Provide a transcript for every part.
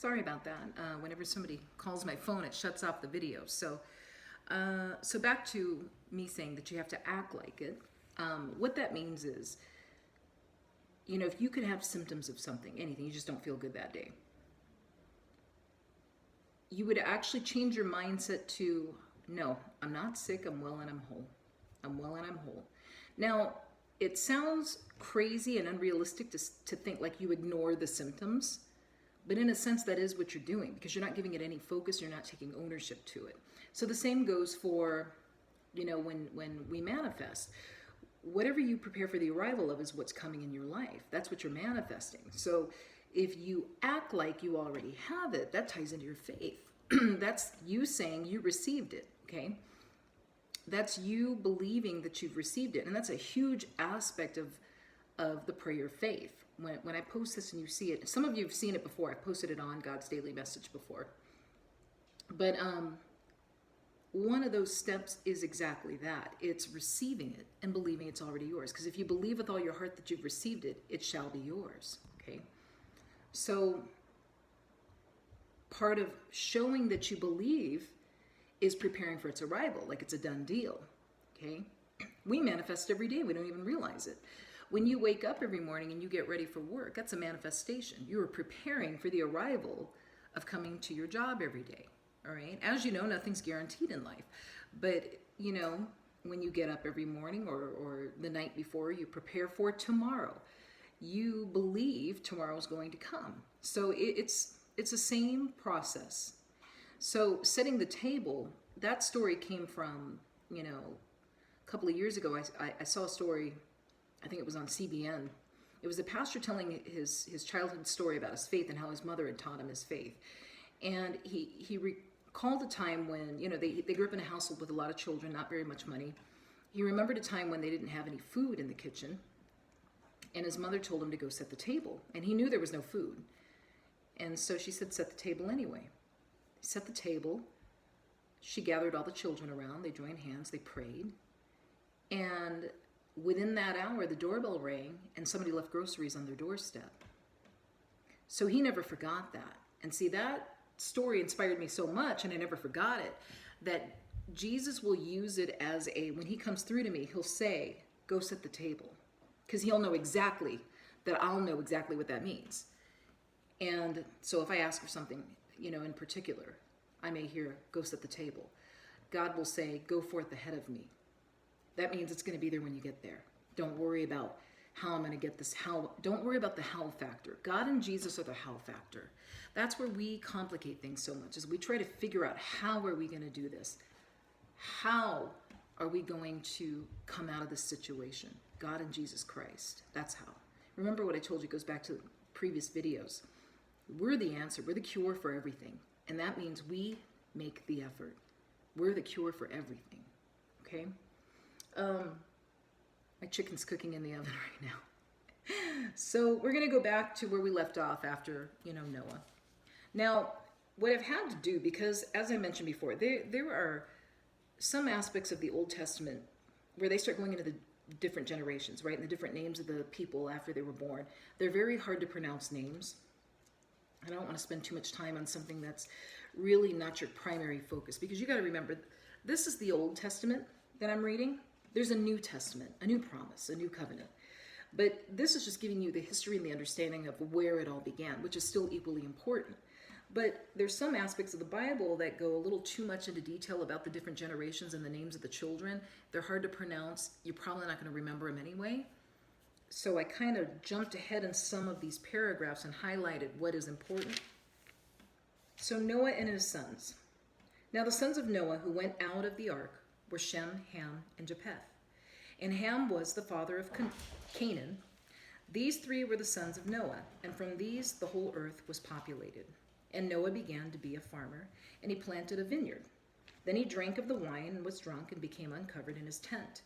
Sorry about that. Whenever somebody calls my phone, it shuts off the video. So back to me saying that you have to act like it. What that means is, if you could have symptoms of something, anything, you just don't feel good that day, you would actually change your mindset to, no, I'm not sick, I'm well and I'm whole. I'm well and I'm whole. Now, it sounds crazy and unrealistic to think like you ignore the symptoms, but in a sense, that is what you're doing because you're not giving it any focus, you're not taking ownership to it. So the same goes for, when we manifest. Whatever you prepare for the arrival of is what's coming in your life. That's what you're manifesting. So if you act like you already have it, that ties into your faith. That's you saying you received it, okay? That's you believing that you've received it. And that's a huge aspect of the prayer of faith. When I post this and you see it, some of you have seen it before. I've posted it on God's Daily Message before. But one of those steps is exactly that. It's receiving it and believing it's already yours. Because if you believe with all your heart that you've received it, it shall be yours, okay? So part of showing that you believe is preparing for its arrival, like it's a done deal, okay? We manifest every day. We don't even realize it. When you wake up every morning and you get ready for work, that's a manifestation. You are preparing for the arrival of coming to your job every day, all right? As you know, nothing's guaranteed in life. But, when you get up every morning or the night before, you prepare for tomorrow. You believe tomorrow's going to come. So it's the same process. So setting the table, that story came from, a couple of years ago, I saw a story, I think it was on CBN. It was a pastor telling his childhood story about his faith and how his mother had taught him his faith. And he recalled a time when, they grew up in a household with a lot of children, not very much money. He remembered a time when they didn't have any food in the kitchen. And his mother told him to go set the table. And he knew there was no food. And so she said, set the table anyway. He set the table. She gathered all the children around. They joined hands. They prayed. And within that hour, the doorbell rang and somebody left groceries on their doorstep. So he never forgot that. And see, that story inspired me so much, and I never forgot it, that Jesus will use it as when he comes through to me, he'll say, go set the table. Because he'll know exactly that I'll know exactly what that means. And so if I ask for something, in particular, I may hear, go set the table. God will say, go forth ahead of me. That means it's going to be there when you get there. Don't worry about how I'm going to get this. Don't worry about the how factor. God and Jesus are the how factor. That's where we complicate things so much, is we try to figure out how are we going to do this? How are we going to come out of this situation? God and Jesus Christ. That's how. Remember what I told you, goes back to previous videos. We're the answer. We're the cure for everything. And that means we make the effort. We're the cure for everything. Okay? My chicken's cooking in the oven right now. So we're going to go back to where we left off after, Noah. Now, what I've had to do, because as I mentioned before, there are some aspects of the Old Testament where they start going into the different generations, right? And the different names of the people after they were born. They're very hard to pronounce names. I don't want to spend too much time on something that's really not your primary focus, because you got to remember, this is the Old Testament that I'm reading. There's a New Testament, a new promise, a new covenant. But this is just giving you the history and the understanding of where it all began, which is still equally important. But there's some aspects of the Bible that go a little too much into detail about the different generations and the names of the children. They're hard to pronounce. You're probably not going to remember them anyway. So I kind of jumped ahead in some of these paragraphs and highlighted what is important. So Noah and his sons. Now the sons of Noah who went out of the ark were Shem, Ham, and Japheth. And Ham was the father of Canaan. These three were the sons of Noah, and from these the whole earth was populated. And Noah began to be a farmer, and he planted a vineyard. Then he drank of the wine and was drunk and became uncovered in his tent.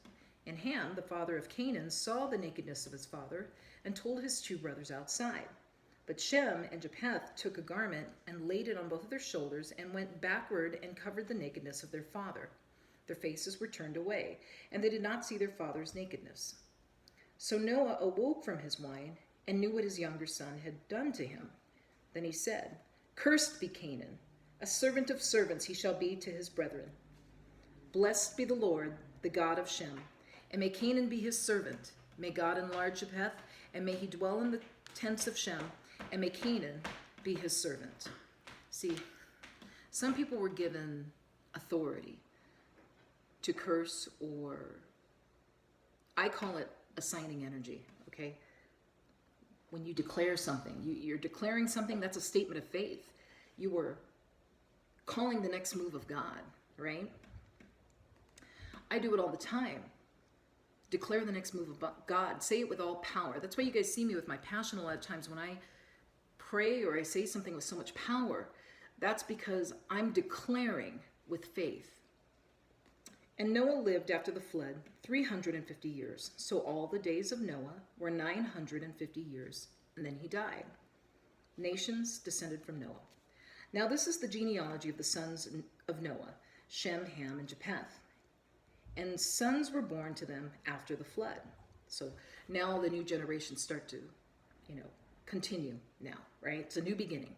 And Ham, the father of Canaan, saw the nakedness of his father and told his two brothers outside. But Shem and Japheth took a garment and laid it on both of their shoulders and went backward and covered the nakedness of their father. Their faces were turned away, and they did not see their father's nakedness. So Noah awoke from his wine and knew what his younger son had done to him. Then he said, Cursed be Canaan, a servant of servants he shall be to his brethren. Blessed be the Lord, the God of Shem, and may Canaan be his servant. May God enlarge Japheth, and may he dwell in the tents of Shem, and may Canaan be his servant. See, some people were given authority to curse, or I call it assigning energy, okay? When you declare something, you're declaring something, that's a statement of faith. You are calling the next move of God, right? I do it all the time. Declare the next move of God. Say it with all power. That's why you guys see me with my passion a lot of times when I pray or I say something with so much power. That's because I'm declaring with faith. And Noah lived after the flood 350 years. So all the days of Noah were 950 years, and then he died. Nations descended from Noah. Now this is the genealogy of the sons of Noah, Shem, Ham, and Japheth. And sons were born to them after the flood. So now the new generations start to, continue now, right? It's a new beginning.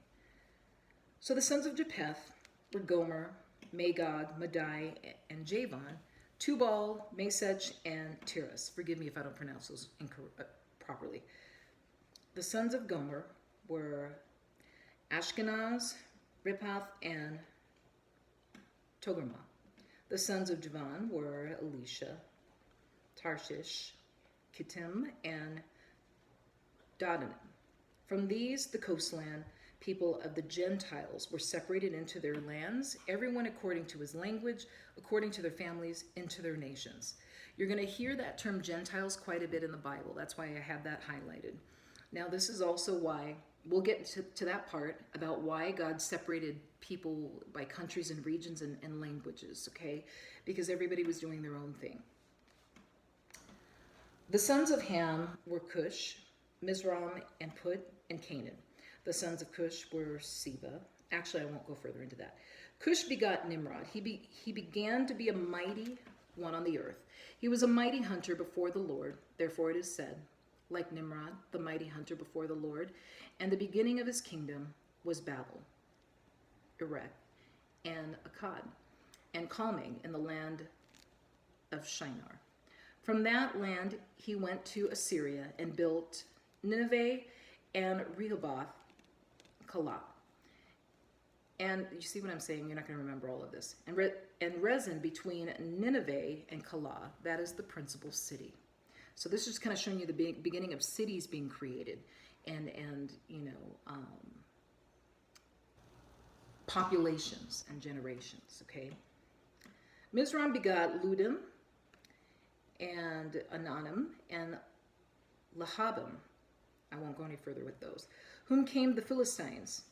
So the sons of Japheth were Gomer, Magog, Madai, and Javan, Tubal, Mesech, and Tiras. Forgive me if I don't pronounce those properly. The sons of Gomer were Ashkenaz, Riphath, and Togarmah. The sons of Javan were Elisha, Tarshish, Kittim, and Dodanim. From these, the coastland people of the Gentiles were separated into their lands, everyone according to his language, according to their families, into their nations. You're going to hear that term Gentiles quite a bit in the Bible. That's why I have that highlighted. Now, this is also why, we'll get to that part about why God separated people by countries and regions and languages, okay? Because everybody was doing their own thing. The sons of Ham were Cush, Mizraim, and Put, and Canaan. The sons of Cush were Seba. Actually, I won't go further into that. Cush begot Nimrod. He began to be a mighty one on the earth. He was a mighty hunter before the Lord. Therefore it is said, like Nimrod, the mighty hunter before the Lord. And the beginning of his kingdom was Babel, Erech, and Akkad, and Calming in the land of Shinar. From that land he went to Assyria and built Nineveh and Rehoboth, Calah. And you see what I'm saying? You're not going to remember all of this. And Rezin between Nineveh and Calah, that is the principal city. So this is just kind of showing you the beginning of cities being created and populations and generations, okay? Mizraim begot Ludim and Ananim and Lahabim. I won't go any further with those. Whom came the Philistines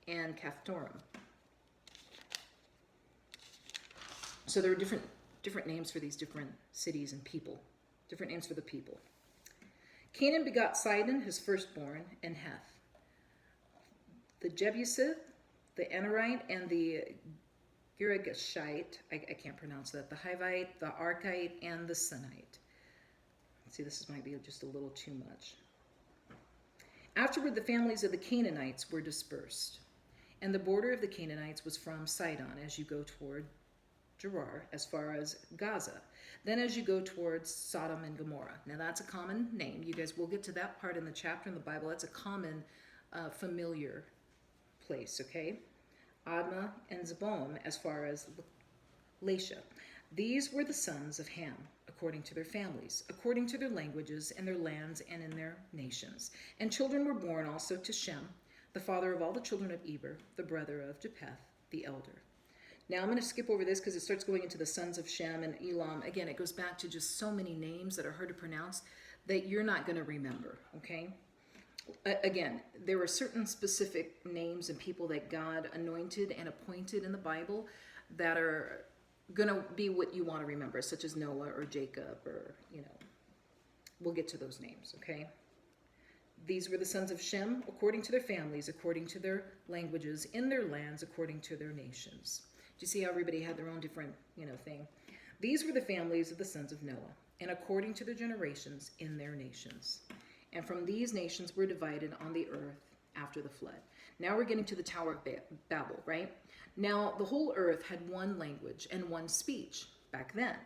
and Caphtorim. So there are different names for these different cities and people. Different names for the people. Canaan begot Sidon, his firstborn, and Heth. The Jebusith, the Amorite, and the Girgashite, I can't pronounce that, the Hivite, the Archite, and the Sinite. See, this might be just a little too much. Afterward, the families of the Canaanites were dispersed, and the border of the Canaanites was from Sidon as you go toward Gerar, as far as Gaza. Then as you go towards Sodom and Gomorrah. Now that's a common name. You guys will get to that part in the chapter in the Bible. That's a common, familiar place, okay? Admah and Zeboim as far as Lasha. These were the sons of Ham, according to their families, according to their languages and their lands and in their nations. And children were born also to Shem, the father of all the children of Eber, the brother of Japheth, the elder. Now I'm going to skip over this because it starts going into the sons of Shem and Elam. Again, it goes back to just so many names that are hard to pronounce that you're not going to remember, okay? Again, there are certain specific names and people that God anointed and appointed in the Bible that are going to be what you want to remember, such as Noah or Jacob or, we'll get to those names, okay? These were the sons of Shem, according to their families, according to their languages, in their lands, according to their nations. Do you see how everybody had their own different, thing? These were the families of the sons of Noah, and according to their generations, in their nations. And from these nations were divided on the earth after the flood. Now we're getting to the Tower of Babel, right? Now the whole earth had one language and one speech back then.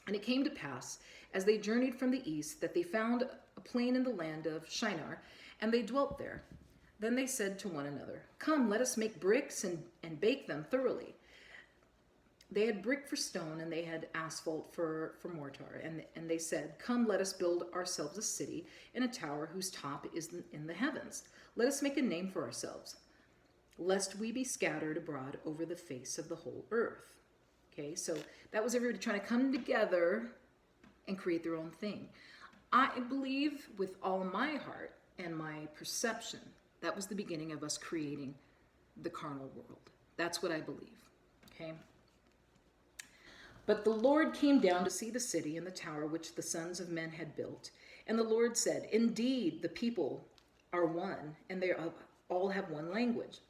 And it came to pass, as they journeyed from the east, that they found a plain in the land of Shinar, and they dwelt there. Then they said to one another, "Come, let us make bricks and bake them thoroughly." They had brick for stone, and they had asphalt for mortar. And they said, "Come, let us build ourselves a city and a tower whose top is in the heavens. Let us make a name for ourselves, lest we be scattered abroad over the face of the whole earth." Okay, so that was everybody trying to come together and create their own thing. I believe with all my heart and my perception, that was the beginning of us creating the carnal world. That's what I believe, okay? But the Lord came down to see the city and the tower which the sons of men had built. And the Lord said, "Indeed, the people are one, and they all have one language."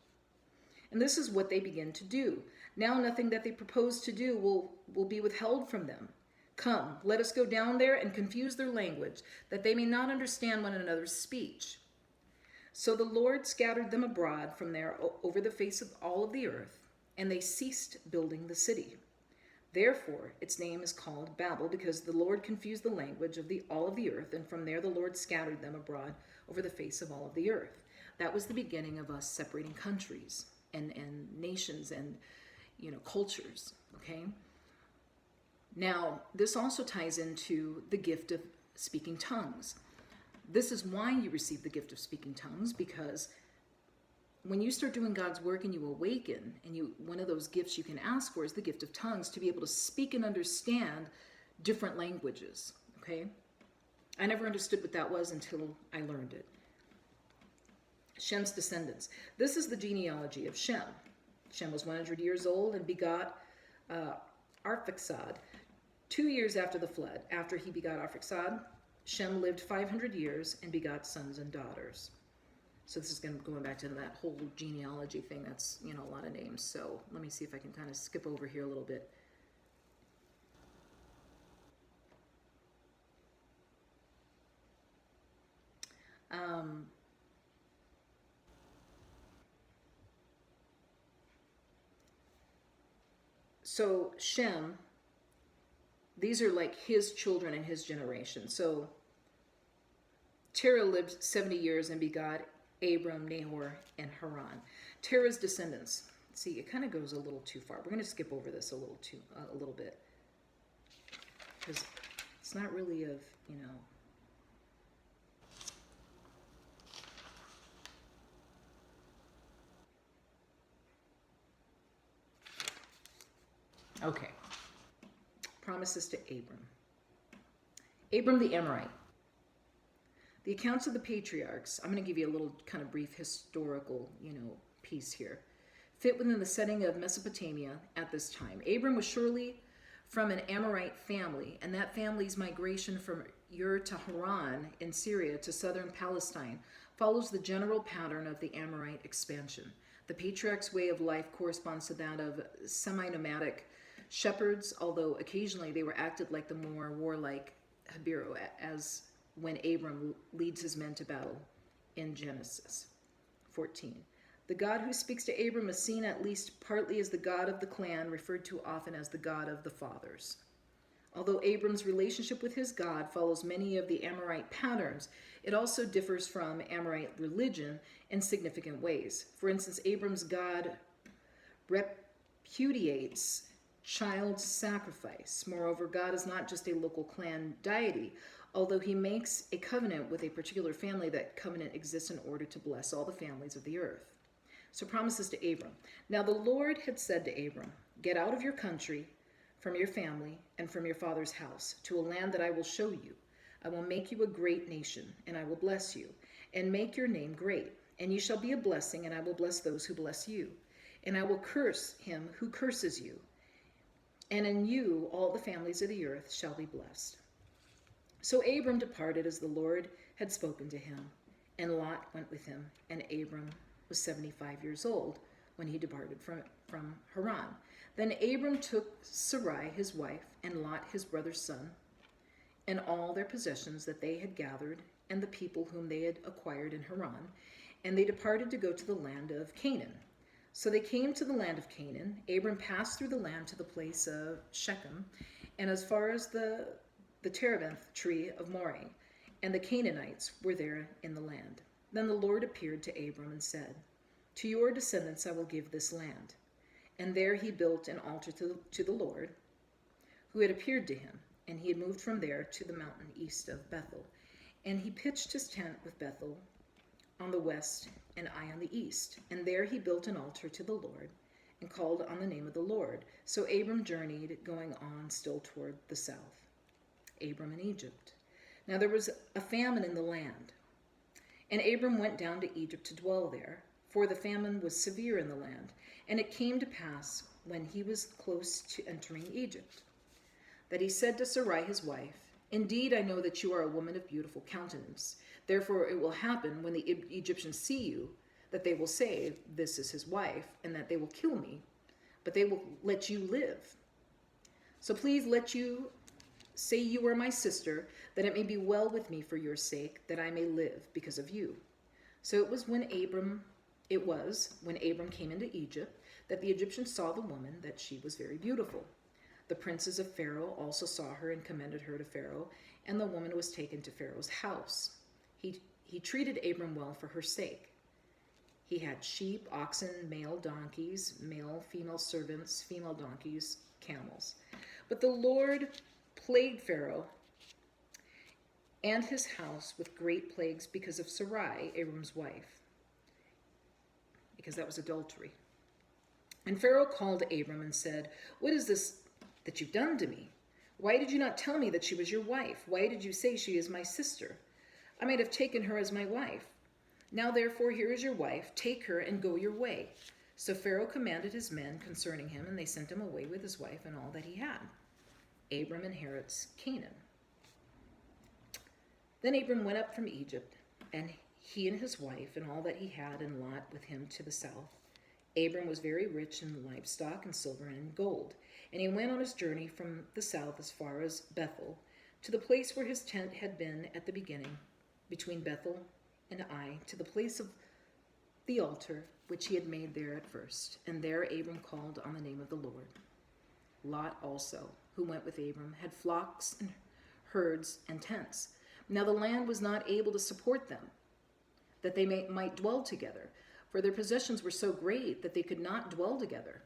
And this is what they begin to do. Now nothing that they propose to do will be withheld from them. Come, let us go down there and confuse their language, that they may not understand one another's speech. So the Lord scattered them abroad from there over the face of all of the earth, and they ceased building the city. Therefore, its name is called Babel, because the Lord confused the language of all of the earth, and from there the Lord scattered them abroad over the face of all of the earth. That was the beginning of us separating countries and nations and cultures. Okay. Now, this also ties into the gift of speaking tongues. This is why you receive the gift of speaking tongues, because when you start doing God's work and you awaken, and one of those gifts you can ask for is the gift of tongues, to be able to speak and understand different languages. Okay? I never understood what that was until I learned it. Shem's descendants. This is the genealogy of Shem. Shem was 100 years old and begot Arphaxad. 2 years after the flood, after he begot Arphaxad, Shem lived 500 years and begot sons and daughters. So this is going back to that whole genealogy thing. That's, a lot of names. So let me see if I can kind of skip over here a little bit. So Shem, these are like his children and his generation. So Terah lived 70 years and begot Abram, Nahor, and Haran. Terah's descendants. See, it kind of goes a little too far. We're going to skip over this a little bit, because it's not really of, Okay. Promises to Abram. Abram the Amorite. The accounts of the patriarchs, I'm going to give you a little kind of brief historical, piece here, fit within the setting of Mesopotamia at this time. Abram was surely from an Amorite family, and that family's migration from Ur to Haran in Syria to southern Palestine follows the general pattern of the Amorite expansion. The patriarch's way of life corresponds to that of semi-nomadic shepherds, although occasionally they were acted like the more warlike Hebrew, as when Abram leads his men to battle in Genesis 14. The God who speaks to Abram is seen at least partly as the God of the clan, referred to often as the God of the fathers. Although Abram's relationship with his God follows many of the Amorite patterns, it also differs from Amorite religion in significant ways. For instance, Abram's God repudiates child sacrifice. Moreover, God is not just a local clan deity, although he makes a covenant with a particular family. That covenant exists in order to bless all the families of the earth. So promises to Abram. Now the Lord had said to Abram, "Get out of your country, from your family, and from your father's house, to a land that I will show you. I will make you a great nation, and I will bless you, and make your name great. And you shall be a blessing, and I will bless those who bless you. And I will curse him who curses you. And in you all the families of the earth shall be blessed." So Abram departed as the Lord had spoken to him, and Lot went with him, and Abram was 75 years old when he departed from Haran. Then Abram took Sarai his wife, and Lot his brother's son, and all their possessions that they had gathered, and the people whom they had acquired in Haran, And they departed to go to the land of Canaan. So they came to the land of Canaan. Abram passed through the land to the place of Shechem, and as far as the terebinth tree of Moreh, and the Canaanites were there in the land. Then the Lord appeared to Abram and said, "To your descendants I will give this land." And there he built an altar to the Lord, who had appeared to him, and he had moved from there to the mountain east of Bethel. And he pitched his tent with Bethel on the west and Ai on the east. And there he built an altar to the Lord and called on the name of the Lord. So Abram journeyed, going on still toward the south. Abram in Egypt. Now there was a famine in the land, and Abram went down to Egypt to dwell there, for the famine was severe in the land. And it came to pass, when he was close to entering Egypt, that he said to Sarai his wife, "Indeed, I know that you are a woman of beautiful countenance. Therefore it will happen, when the Egyptians see you, that they will say, 'This is his wife,' and that they will kill me, but they will let you live. So please let you say you are my sister, that it may be well with me for your sake, that I may live because of you." So it was when Abram came into Egypt, that the Egyptians saw the woman, that she was very beautiful. The princes of Pharaoh also saw her and commended her to Pharaoh, and the woman was taken to Pharaoh's house. He treated Abram well for her sake. He had sheep, oxen, male donkeys, male, female servants, female donkeys, camels. But the Lord plagued Pharaoh and his house with great plagues because of Sarai, Abram's wife, because that was adultery. And Pharaoh called Abram and said, "What is this that you've done to me? Why did you not tell me that she was your wife? Why did you say she is my sister? I might have taken her as my wife. Now therefore here is your wife, take her and go your way." So Pharaoh commanded his men concerning him, and they sent him away with his wife and all that he had. Abram inherits Canaan. Then Abram went up from Egypt, and he and his wife and all that he had, and Lot with him to the south. Abram was very rich in livestock and silver and in gold. And he went on his journey from the south as far as Bethel, to the place where his tent had been at the beginning, between Bethel and Ai, to the place of the altar which he had made there at first. And there Abram called on the name of the Lord. Lot also, who went with Abram, had flocks and herds and tents. Now the land was not able to support them, that they might dwell together, for their possessions were so great that they could not dwell together.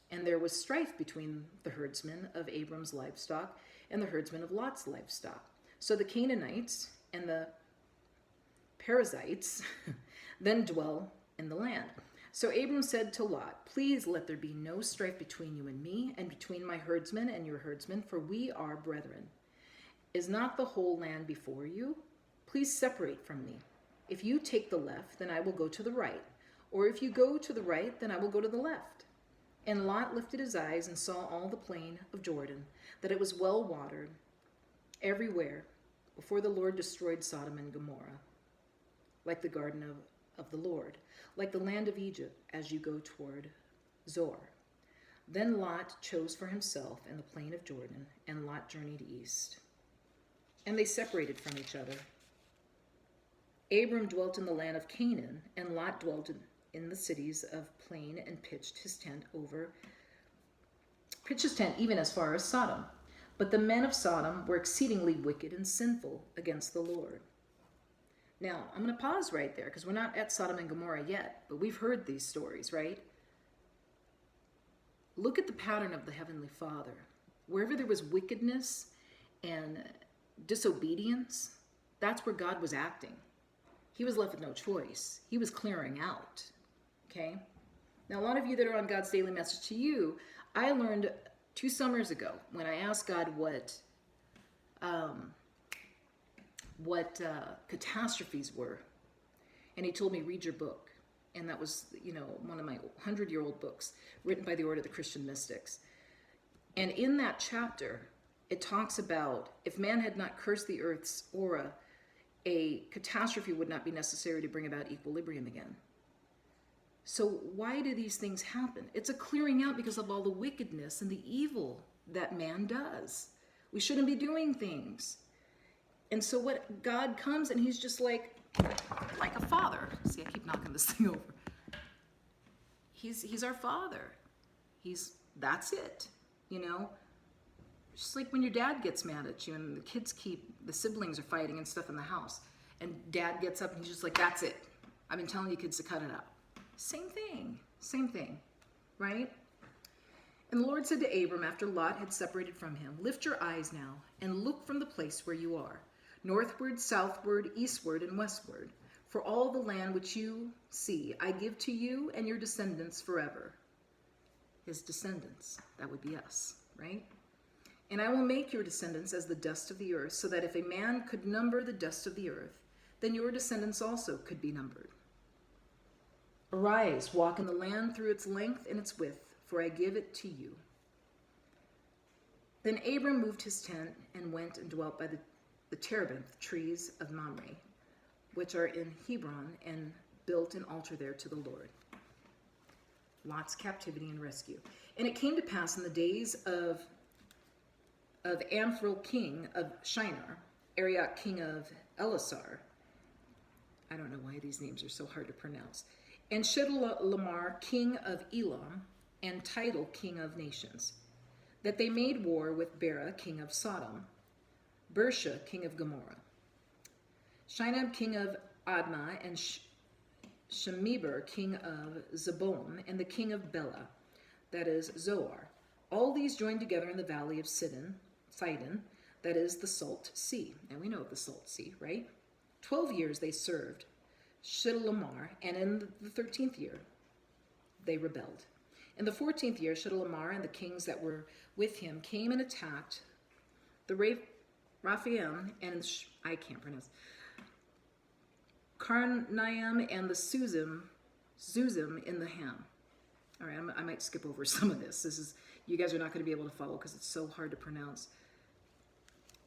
And there was strife between the herdsmen of Abram's livestock and the herdsmen of Lot's livestock. So the Canaanites and the Perizzites then dwell in the land. So Abram said to Lot, "Please let there be no strife between you and me, and between my herdsmen and your herdsmen, for we are brethren. Is not the whole land before you? Please separate from me. If you take the left, then I will go to the right. Or if you go to the right, then I will go to the left." And Lot lifted his eyes and saw all the plain of Jordan, that it was well watered everywhere, before the Lord destroyed Sodom and Gomorrah, like the garden of the Lord, like the land of Egypt, as you go toward Zoar. Then Lot chose for himself in the plain of Jordan, and Lot journeyed east. And they separated from each other. Abram dwelt in the land of Canaan, and Lot dwelt in the cities of plain, and pitched his tent even as far as Sodom. But the men of Sodom were exceedingly wicked and sinful against the Lord. Now, I'm going to pause right there, because we're not at Sodom and Gomorrah yet, but we've heard these stories, right? Look at the pattern of the Heavenly Father. Wherever there was wickedness and disobedience, that's where God was acting. He was left with no choice. He was clearing out. Okay? Now, a lot of you that are on God's daily message to you, I learned 2 summers ago when I asked God what catastrophes were, and he told me, read your book. And that was, one of my 100-year-old books written by the Order of the Christian Mystics. And in that chapter, it talks about if man had not cursed the earth's aura, a catastrophe would not be necessary to bring about equilibrium again. So why do these things happen? It's a clearing out because of all the wickedness and the evil that man does. We shouldn't be doing things. And so what God comes and he's just like, like a father. See, I keep knocking this thing over. He's our father. That's it. You know, just like when your dad gets mad at you and the siblings are fighting and stuff in the house, and dad gets up and he's just like, that's it. I've been telling you kids to cut it out. Same thing, right? And the Lord said to Abram after Lot had separated from him, lift your eyes now and look from the place where you are, northward, southward, eastward, and westward. For all the land which you see, I give to you and your descendants forever. His descendants, that would be us, right? And I will make your descendants as the dust of the earth, so that if a man could number the dust of the earth, then your descendants also could be numbered. Arise, walk in the land through its length and its width, for I give it to you. Then Abram moved his tent and went and dwelt by the terebinth trees of Mamre, which are in Hebron, and built an altar there to the Lord. Lot's captivity and rescue. And it came to pass in the days of Amphil king of Shinar, Arioch king of Elasar, I don't know why these names are so hard to pronounce, and Chedorlaomer king of Elam, and Tidal king of nations, that they made war with Bera king of Sodom, Bersha king of Gomorrah, Shinab king of Admah, and Shemeber king of Zeboim, and the king of Bela, that is Zoar. All these joined together in the valley of Sidon, that is the Salt Sea. And we know the Salt Sea, right? 12 years they served Chedorlaomer, and in the 13th year they rebelled. In the 14th year, Chedorlaomer and the kings that were with him came and attacked the Raphaim and I can't pronounce Karnaim and the Zuzim in the Ham. All right, I might skip over some of this. You guys are not going to be able to follow because it's so hard to pronounce.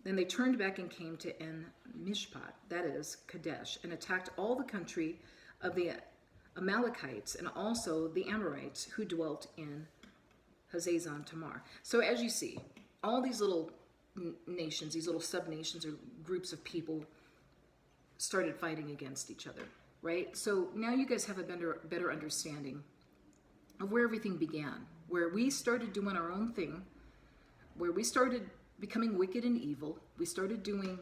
Then they turned back and came to En Mishpat, that is Kadesh, and attacked all the country of the Amalekites and also the Amorites who dwelt in Hazazon Tamar. So as you see, all these little nations, these little sub-nations or groups of people started fighting against each other, right? So now you guys have a better understanding of where everything began, where we started doing our own thing, where we started becoming wicked and evil. We started doing,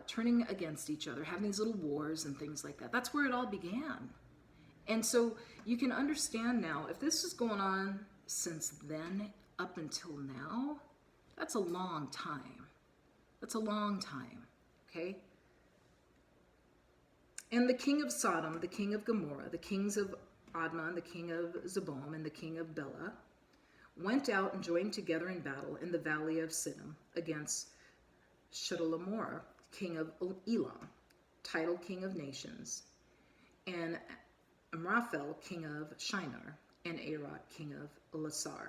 turning against each other, having these little wars and things like that. That's where it all began. And so you can understand now, if this is going on since then up until now, that's a long time. That's a long time, okay? And the king of Sodom, the king of Gomorrah, the kings of Admah, the king of Zeboim, and the king of Bela went out and joined together in battle in the valley of Siddim against Chedorlaomer, king of Elam, Tidal king of nations, and Amraphel, king of Shinar, and Arioch, king of Elasar.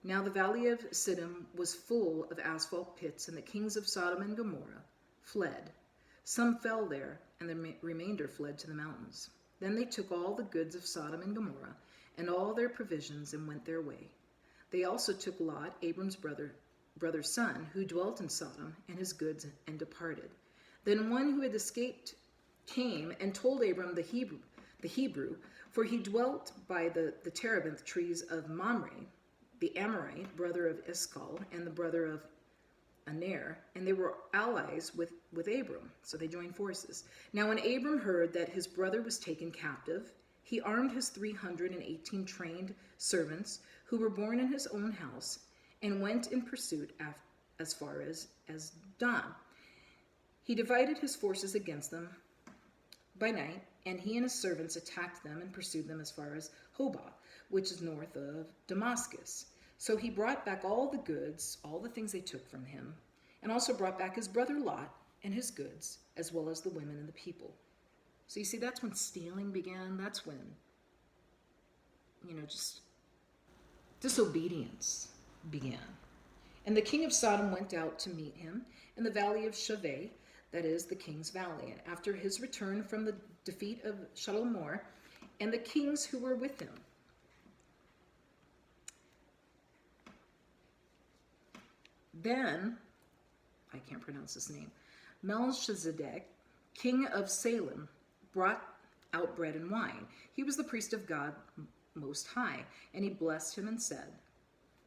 Now the valley of Siddim was full of asphalt pits, and the kings of Sodom and Gomorrah fled. Some fell there, and the remainder fled to the mountains. Then they took all the goods of Sodom and Gomorrah, and all their provisions, and went their way. They also took Lot, Abram's brother's son, who dwelt in Sodom, and his goods, and departed. Then one who had escaped came and told Abram the Hebrew, for he dwelt by the terebinth trees of Mamre, the Amorite, brother of Eshcol, and the brother of Aner, and they were allies with Abram, so they joined forces. Now when Abram heard that his brother was taken captive, he armed his 318 trained servants who were born in his own house, and went in pursuit as far as Dan. He divided his forces against them by night, and he and his servants attacked them and pursued them as far as Hobah, which is north of Damascus. So he brought back all the goods, all the things they took from him, and also brought back his brother Lot and his goods, as well as the women and the people. So you see, that's when stealing began. That's when, just disobedience began. And the king of Sodom went out to meet him in the valley of Shaveh, that is the king's valley, and after his return from the defeat of Chedorlaomer and the kings who were with him. Then, I can't pronounce his name, Melchizedek, king of Salem, brought out bread and wine. He was the priest of God Most High, and he blessed him and said,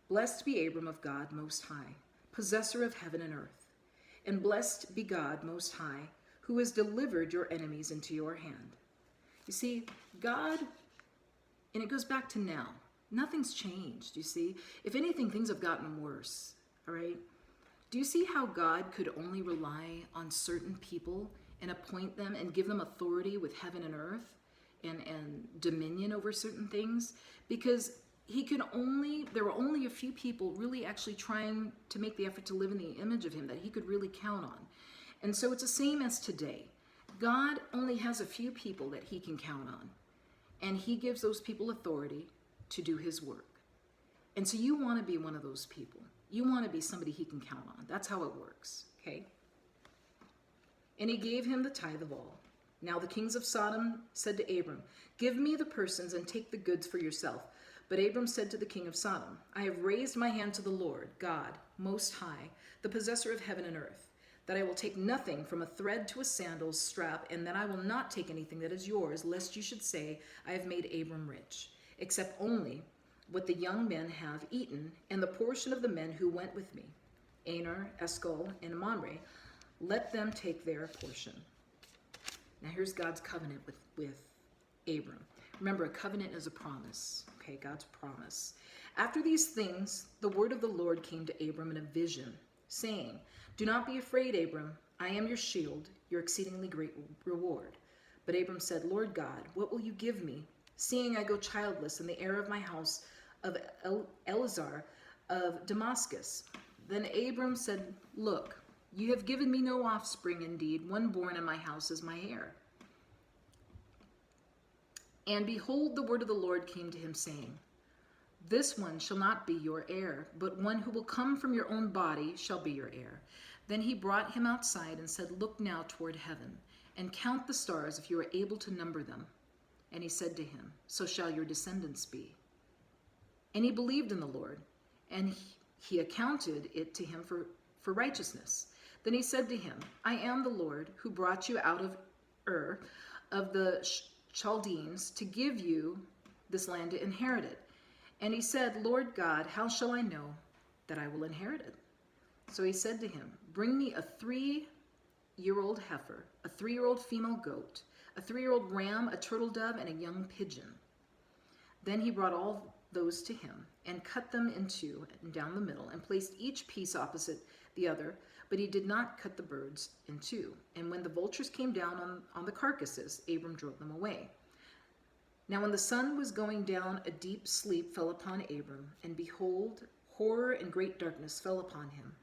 Blessed be Abram of God Most High, possessor of heaven and earth, and blessed be God Most High, who has delivered your enemies into your hand. You see, God, and it goes back to now, nothing's changed, you see. If anything, things have gotten worse, all right? Do you see how God could only rely on certain people and appoint them and give them authority with heaven and earth and dominion over certain things? Because there were only a few people really actually trying to make the effort to live in the image of him that he could really count on. And so it's the same as today. God only has a few people that he can count on, and he gives those people authority to do his work. And so you want to be one of those people. You want to be somebody he can count on. That's how it works, okay? And he gave him the tithe of all. Now the kings of Sodom said to Abram, Give me the persons and take the goods for yourself. But Abram said to the king of Sodom, I have raised my hand to the Lord, God, Most High, the possessor of heaven and earth, that I will take nothing from a thread to a sandal's strap, and that I will not take anything that is yours, lest you should say, I have made Abram rich, except only what the young men have eaten, and the portion of the men who went with me, Aner, Eshcol, and Mamre, let them take their portion. Now here's God's covenant with Abram. Remember, a covenant is a promise, okay, God's promise. After these things, the word of the Lord came to Abram in a vision, saying, Do not be afraid, Abram. I am your shield, your exceedingly great reward. But Abram said, Lord God, what will you give me, seeing I go childless, and the heir of my house of Elazar of Damascus? Then Abram said, Look, you have given me no offspring indeed. One born in my house is my heir. And behold, the word of the Lord came to him, saying, This one shall not be your heir, but one who will come from your own body shall be your heir. Then he brought him outside and said, Look now toward heaven, and count the stars if you are able to number them. And he said to him, So shall your descendants be. And he believed in the Lord, and he accounted it to him for righteousness. Then he said to him, I am the Lord who brought you out of Ur of the Chaldeans to give you this land to inherit it. And he said, Lord God, how shall I know that I will inherit it? So he said to him, Bring me a 3-year-old heifer, a 3-year-old female goat, a 3-year-old ram, a turtle dove, and a young pigeon. Then he brought all those to him and cut them in two and down the middle and placed each piece opposite the other, but he did not cut the birds in two. And when the vultures came down on the carcasses, Abram drove them away. Now when the sun was going down, a deep sleep fell upon Abram, and behold, horror and great darkness fell upon him.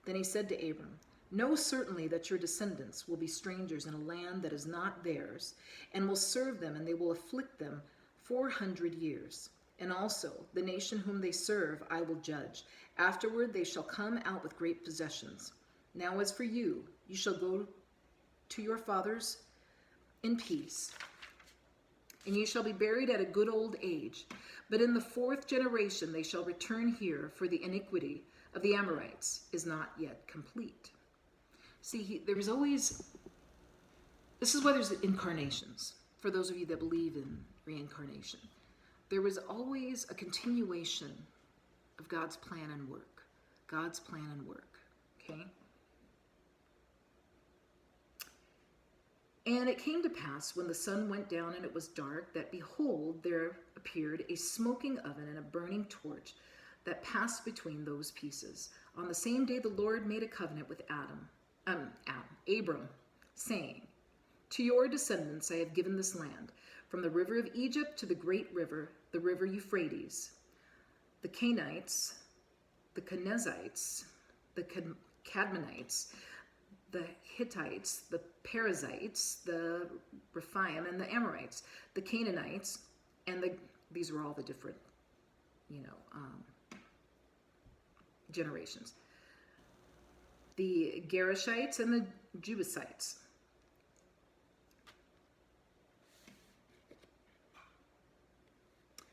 Then he said to Abram, Know certainly that your descendants will be strangers in a land that is not theirs, and will serve them, and they will afflict them 400 years. And also the nation whom they serve I will judge. Afterward they shall come out with great possessions. Now as for you, you shall go to your fathers in peace, and you shall be buried at a good old age. But in the 4th generation they shall return here, for the iniquity of the Amorites is not yet complete. See, there's always, this is why there's incarnations, for those of you that believe in reincarnation. There was always a continuation of God's plan and work. God's plan and work, okay? And it came to pass, when the sun went down and it was dark, that behold, there appeared a smoking oven and a burning torch that passed between those pieces. On the same day the Lord made a covenant with Abram, saying, To your descendants I have given this land, from the river of Egypt to the great river, the river Euphrates, the Canaanites, the Kenizzites, the Cadmonites, the Hittites, the Perizzites, the Rephaim, and the Amorites, the Canaanites, and these were all the different, generations. The Gerishites and the Jebusites.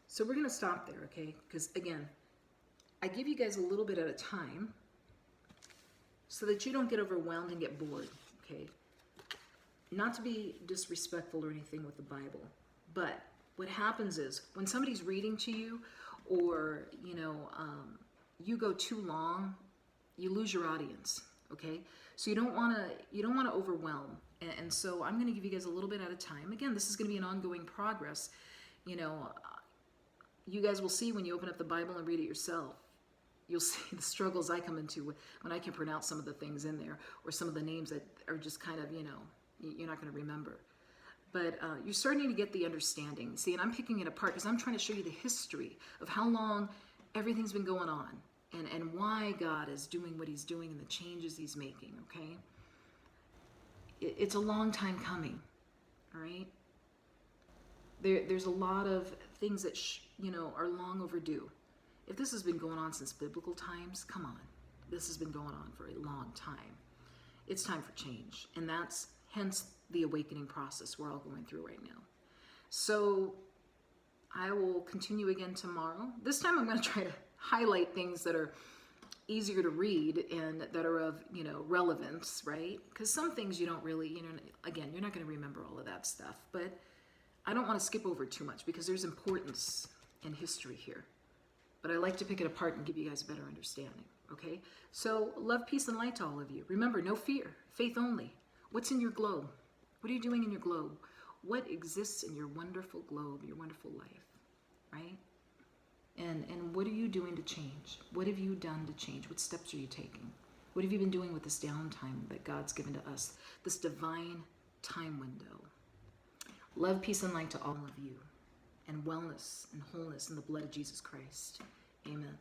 So we're going to stop there, okay? Because again, I give you guys a little bit at a time so that you don't get overwhelmed and get bored, okay? not to be disrespectful or anything with the Bible, but what happens is when somebody's reading to you, or you go too long, you lose your audience. Okay, so you don't want to overwhelm, and so I'm going to give you guys a little bit at a time. Again, this is going to be an ongoing progress. You guys will see when you open up the Bible and read it yourself. You'll see the struggles I come into when I can pronounce some of the things in there, or some of the names that are just kind of, you're not going to remember. But you're starting to get the understanding. See, and I'm picking it apart because I'm trying to show you the history of how long everything's been going on, and why God is doing what he's doing and the changes he's making, okay? It's a long time coming, all right? There's a lot of things that, are long overdue. If this has been going on since biblical times, come on. This has been going on for a long time. It's time for change. And that's hence the awakening process we're all going through right now. So I will continue again tomorrow. This time I'm going to try to highlight things that are easier to read and that are of, relevance, right? Because some things you don't really, again, you're not going to remember all of that stuff. But I don't want to skip over too much because there's importance in history here. But I like to pick it apart and give you guys a better understanding, okay? So love, peace, and light to all of you. Remember, no fear, faith only. What's in your globe? What are you doing in your globe? What exists in your wonderful globe, your wonderful life, right? And what are you doing to change? What have you done to change? What steps are you taking? What have you been doing with this downtime that God's given to us, this divine time window? Love, peace, and light to all of you, and wellness and wholeness in the blood of Jesus Christ. Amen.